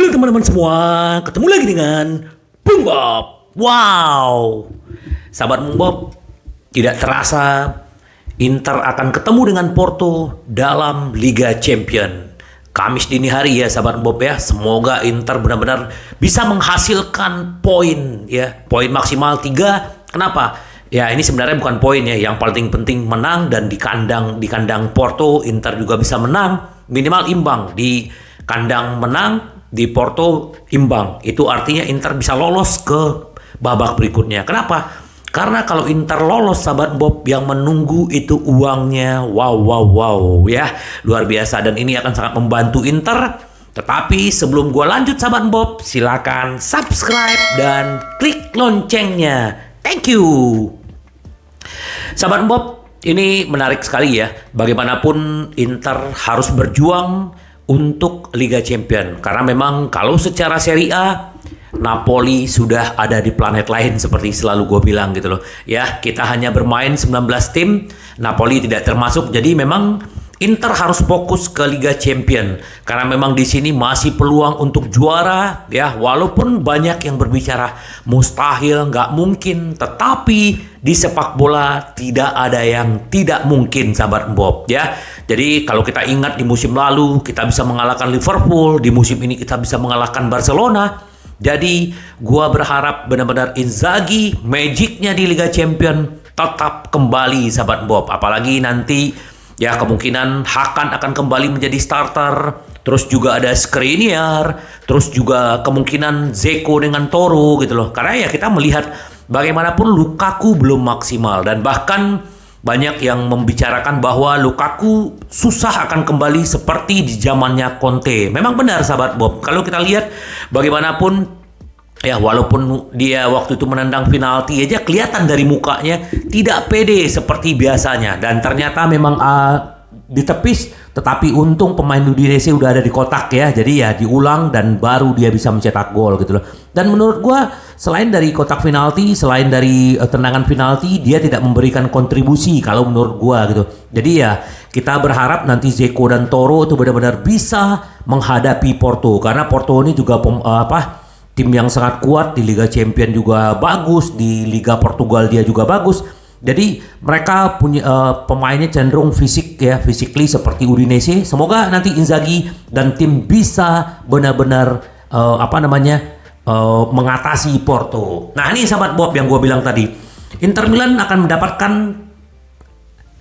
Halo teman-teman semua, ketemu lagi dengan Bung Bob. Wow, sahabat Bung Bob, tidak terasa Inter akan ketemu dengan Porto dalam Liga Champion. Kamis dini hari ya sahabat Bob ya. Semoga Inter benar-benar bisa menghasilkan poin ya, poin maksimal 3. Kenapa? Ya ini sebenarnya bukan poin ya, yang paling penting menang dan di kandang Porto Inter juga bisa menang, minimal imbang di kandang menang, di Porto imbang. Itu artinya Inter bisa lolos ke babak berikutnya. Kenapa? Karena kalau Inter lolos sahabat Bob, yang menunggu itu uangnya wow ya, luar biasa, dan ini akan sangat membantu Inter. Tetapi sebelum gua lanjut sahabat Bob, silakan subscribe dan klik loncengnya. Thank you. Sahabat Bob, ini menarik sekali ya. Bagaimanapun Inter harus berjuang untuk Liga Champion, karena memang kalau secara Serie A Napoli sudah ada di planet lain seperti selalu gue bilang gitu loh ya. Kita hanya bermain 19 tim, Napoli tidak termasuk. Jadi memang Inter harus fokus ke Liga Champion karena memang di sini masih peluang untuk juara ya. Walaupun banyak yang berbicara mustahil, nggak mungkin, tetapi di sepak bola tidak ada yang tidak mungkin sahabat Bob ya. Jadi kalau kita ingat di musim lalu kita bisa mengalahkan Liverpool, di musim ini kita bisa mengalahkan Barcelona. Jadi gua berharap benar-benar Inzaghi magicnya di Liga Champion tetap kembali sahabat Bob. Apalagi nanti ya kemungkinan Hakan akan kembali menjadi starter. Terus juga ada Skriniar, terus juga kemungkinan Dzeko dengan Toro gitu loh. Karena ya kita melihat bagaimanapun Lukaku belum maksimal, dan bahkan banyak yang membicarakan bahwa Lukaku susah akan kembali seperti di zamannya Conte. Memang benar sahabat Bob. Kalau kita lihat bagaimanapun ya, walaupun dia waktu itu menendang penalti aja kelihatan dari mukanya tidak pede seperti biasanya. Dan ternyata memang ditepis, tetapi untung pemain Udinese udah ada di kotak ya. Jadi ya diulang dan baru dia bisa mencetak gol gitu loh. Dan menurut gua selain dari kotak penalti, selain dari tendangan penalti, dia tidak memberikan kontribusi kalau menurut gua gitu. Jadi ya kita berharap nanti Dzeko dan Toro itu benar-benar bisa menghadapi Porto, karena Porto ini juga tim yang sangat kuat di Liga Champion, juga bagus di Liga Portugal, dia juga bagus. Jadi mereka punya pemainnya cenderung fisik ya, physically seperti Udinese. Semoga nanti Inzaghi dan tim bisa benar-benar mengatasi Porto. Nah ini sahabat Bob yang gue bilang tadi, Inter Milan akan mendapatkan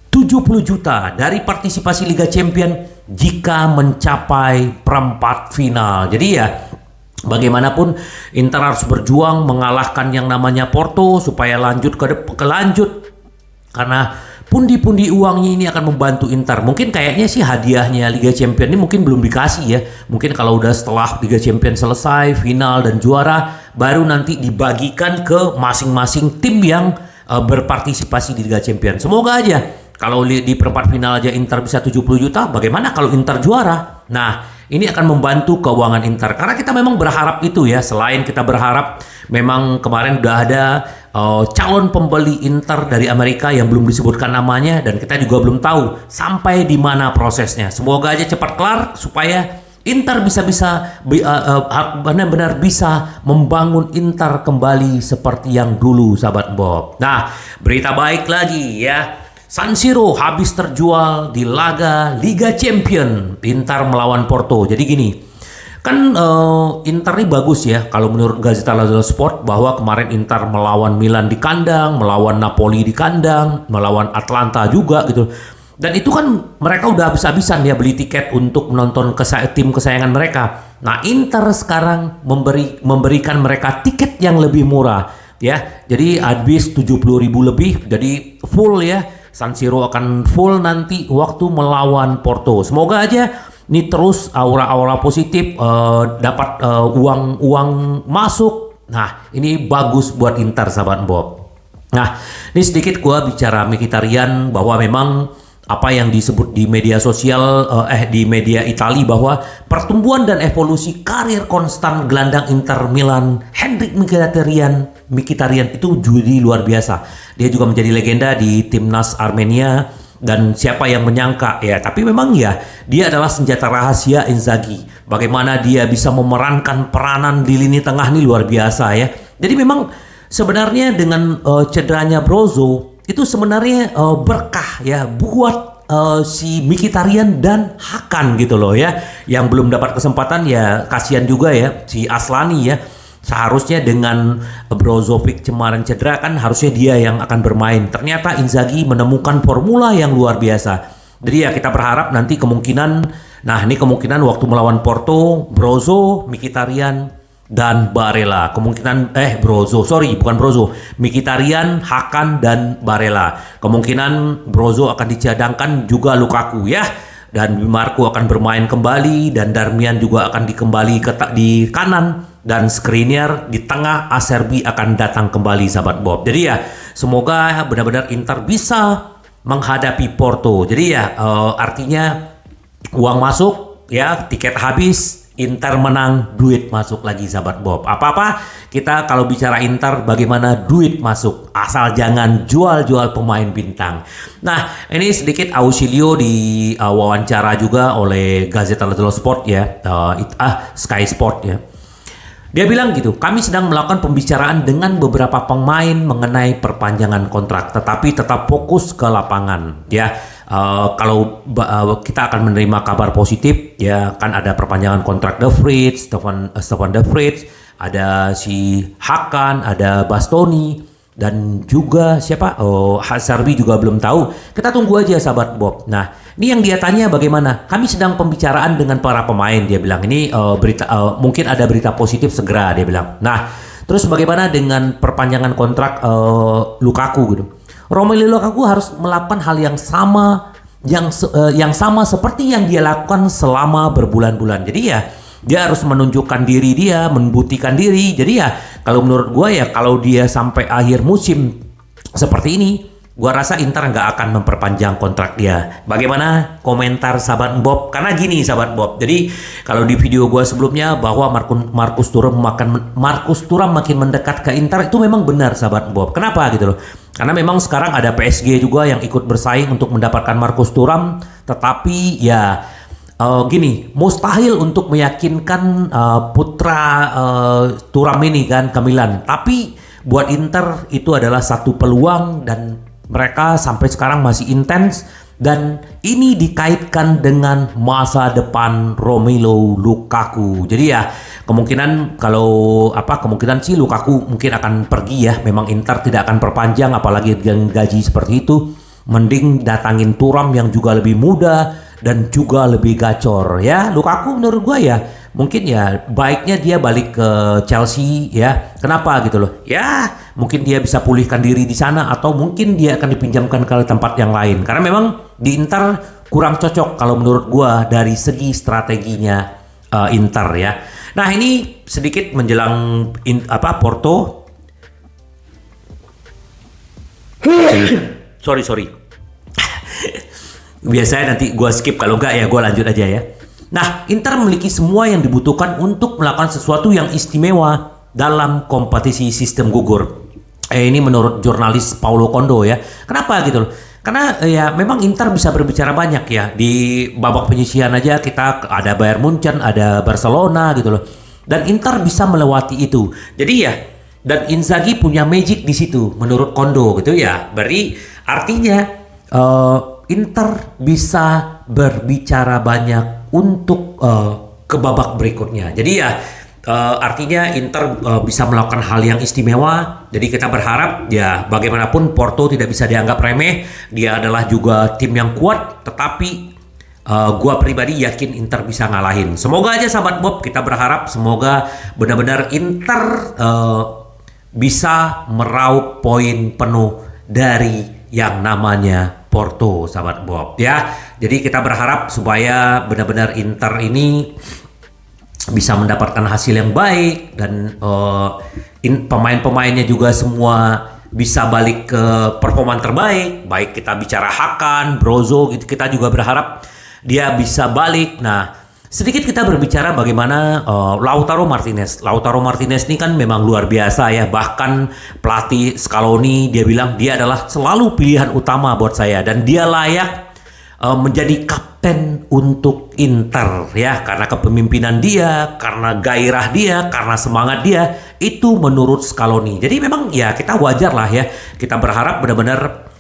70 juta dari partisipasi Liga Champion jika mencapai perempat final. Jadi ya bagaimanapun Inter harus berjuang mengalahkan yang namanya Porto supaya lanjut ke lanjut. Karena pundi-pundi uangnya ini akan membantu Inter. Mungkin kayaknya sih hadiahnya Liga Champion ini mungkin belum dikasih ya. Mungkin kalau udah setelah Liga Champion selesai, final dan juara, baru nanti dibagikan ke masing-masing tim yang berpartisipasi di Liga Champion. Semoga aja kalau di perempat final aja Inter bisa 70 juta, bagaimana kalau Inter juara? Nah, ini akan membantu keuangan Inter. Karena kita memang berharap itu ya. Selain kita berharap, memang kemarin udah ada calon pembeli Inter dari Amerika yang belum disebutkan namanya, dan kita juga belum tahu sampai di mana prosesnya. Semoga aja cepat kelar supaya Inter benar-benar bisa membangun Inter kembali seperti yang dulu sahabat Bob. Nah, berita baik lagi ya. San Siro habis terjual di laga Liga Champion Inter melawan Porto. Jadi gini, kan Inter ini bagus ya kalau menurut Gazzetta dello Sport, bahwa kemarin Inter melawan Milan di kandang, melawan Napoli di kandang, melawan Atlanta juga gitu. Dan itu kan mereka udah habis-habisan ya beli tiket untuk menonton tim kesayangan mereka. Nah Inter sekarang memberikan mereka tiket yang lebih murah ya. Jadi habis 70.000 lebih, jadi full ya. San Siro akan full nanti waktu melawan Porto. Semoga aja ini terus aura-aura positif, dapat uang masuk. Nah ini bagus buat Inter sahabat Bob. Nah ini sedikit gua bicara Mkhitaryan, bahwa memang apa yang disebut di media sosial di media Italia, bahwa pertumbuhan dan evolusi karir konstan gelandang Inter Milan Henrikh Mkhitaryan itu jadi luar biasa. Dia juga menjadi legenda di timnas Armenia. dan siapa yang menyangka ya, tapi memang ya dia adalah senjata rahasia Inzaghi. Bagaimana dia bisa memerankan peranan di lini tengah ini luar biasa ya. Jadi memang sebenarnya dengan cederanya Brozo itu sebenarnya berkah ya buat si Mkhitaryan dan Hakan gitu loh ya, yang belum dapat kesempatan ya, kasihan juga ya si Aslani ya. Seharusnya dengan Brozovic kemarin cedera kan harusnya dia yang akan bermain. Ternyata Inzaghi menemukan formula yang luar biasa. Jadi ya kita berharap nanti kemungkinan, nah ini kemungkinan waktu melawan Porto, Brozo, Mkhitaryan dan Barella. Kemungkinan Mkhitaryan, Hakan dan Barella. Kemungkinan Brozo akan dicadangkan juga Lukaku ya. Dan Marco akan bermain kembali dan Darmian juga akan di kanan dan Skriniar di tengah. Acerbi akan datang kembali sahabat Bob. Jadi ya semoga benar-benar Inter bisa menghadapi Porto. Jadi ya artinya uang masuk ya, tiket habis, Inter menang, duit masuk lagi sahabat Bob. Apa-apa kita kalau bicara Inter bagaimana duit masuk, asal jangan jual-jual pemain bintang. Nah ini sedikit Ausilio di wawancara juga oleh Gazzetta dello Sport ya, Sky Sport ya. Dia bilang gitu, kami sedang melakukan pembicaraan dengan beberapa pemain mengenai perpanjangan kontrak, tetapi tetap fokus ke lapangan ya. Kalau kita akan menerima kabar positif ya, kan ada perpanjangan kontrak De Vrij, Stefan De Vrij, ada si Hakan, ada Bastoni, dan juga siapa? Acerbi juga belum tahu. Kita tunggu aja sahabat Bob. Nah, ini yang dia tanya bagaimana? Kami sedang pembicaraan dengan para pemain, dia bilang. Ini mungkin ada berita positif segera, dia bilang. Nah, terus bagaimana dengan perpanjangan kontrak Lukaku gitu? Romelu Lukaku harus melakukan hal yang sama yang sama seperti yang dia lakukan selama berbulan-bulan. Jadi ya dia harus menunjukkan diri dia, membuktikan diri. Jadi ya kalau menurut gue ya kalau dia sampai akhir musim seperti ini, gua rasa Inter nggak akan memperpanjang kontrak dia. Bagaimana komentar sahabat Bob? Karena gini sahabat Bob. Jadi kalau di video gua sebelumnya bahwa Marcus Thuram makin mendekat ke Inter itu memang benar sahabat Bob. Kenapa gitu loh? Karena memang sekarang ada PSG juga yang ikut bersaing untuk mendapatkan Marcus Thuram, tetapi ya gini, mustahil untuk meyakinkan putra Thuram ini kan ke Milan. Tapi buat Inter itu adalah satu peluang dan mereka sampai sekarang masih intens, dan ini dikaitkan dengan masa depan Romelu Lukaku. Jadi ya kemungkinan kemungkinan sih Lukaku mungkin akan pergi ya. Memang Inter tidak akan perpanjang apalagi dengan gaji seperti itu. Mending datangin Thuram yang juga lebih muda dan juga lebih gacor ya. Lukaku menurut gua ya mungkin ya baiknya dia balik ke Chelsea ya. Kenapa gitu loh? Ya mungkin dia bisa pulihkan diri di sana atau mungkin dia akan dipinjamkan ke tempat yang lain. Karena memang di Inter kurang cocok kalau menurut gua dari segi strateginya Inter ya. Nah ini sedikit menjelang Porto. Sorry. Biasanya nanti gue skip, kalau enggak ya gue lanjut aja ya. Nah, Inter memiliki semua yang dibutuhkan untuk melakukan sesuatu yang istimewa dalam kompetisi sistem gugur. Ini menurut jurnalis Paulo Condo ya. Kenapa gitu loh? Karena ya memang Inter bisa berbicara banyak ya. Di babak penyisihan aja kita ada Bayern Munchen, ada Barcelona gitu loh. Dan Inter bisa melewati itu. Jadi ya, dan Inzaghi punya magic di situ menurut Condo gitu ya. Berarti artinya Inter bisa berbicara banyak untuk ke babak berikutnya. Jadi ya artinya Inter bisa melakukan hal yang istimewa. Jadi kita berharap ya bagaimanapun Porto tidak bisa dianggap remeh. Dia adalah juga tim yang kuat. Tetapi gua pribadi yakin Inter bisa ngalahin. Semoga aja sahabat Bob, kita berharap semoga benar-benar Inter bisa meraup poin penuh dari yang namanya Porto sahabat Bob ya. Jadi kita berharap supaya benar-benar Inter ini bisa mendapatkan hasil yang baik dan pemain-pemainnya juga semua bisa balik ke performa terbaik. Baik kita bicara Hakan, Brozo gitu, kita juga berharap dia bisa balik. Nah Sedikit kita berbicara bagaimana Lautaro Martinez. Lautaro Martinez ini kan memang luar biasa ya. Bahkan pelatih Scaloni dia bilang dia adalah selalu pilihan utama buat saya dan dia layak menjadi kapten untuk Inter ya, karena kepemimpinan dia, karena gairah dia, karena semangat dia itu menurut Scaloni. Jadi memang ya kita wajar lah ya. Kita berharap benar-benar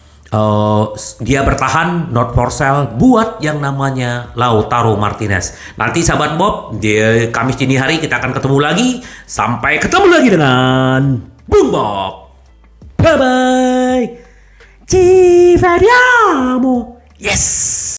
dia bertahan not for sale buat yang namanya Lautaro Martinez. Nanti sahabat Bob, di Kamis dini hari kita akan ketemu lagi. Sampai ketemu lagi dengan Bung Bob. Bye bye. Ci vediamo. Yes.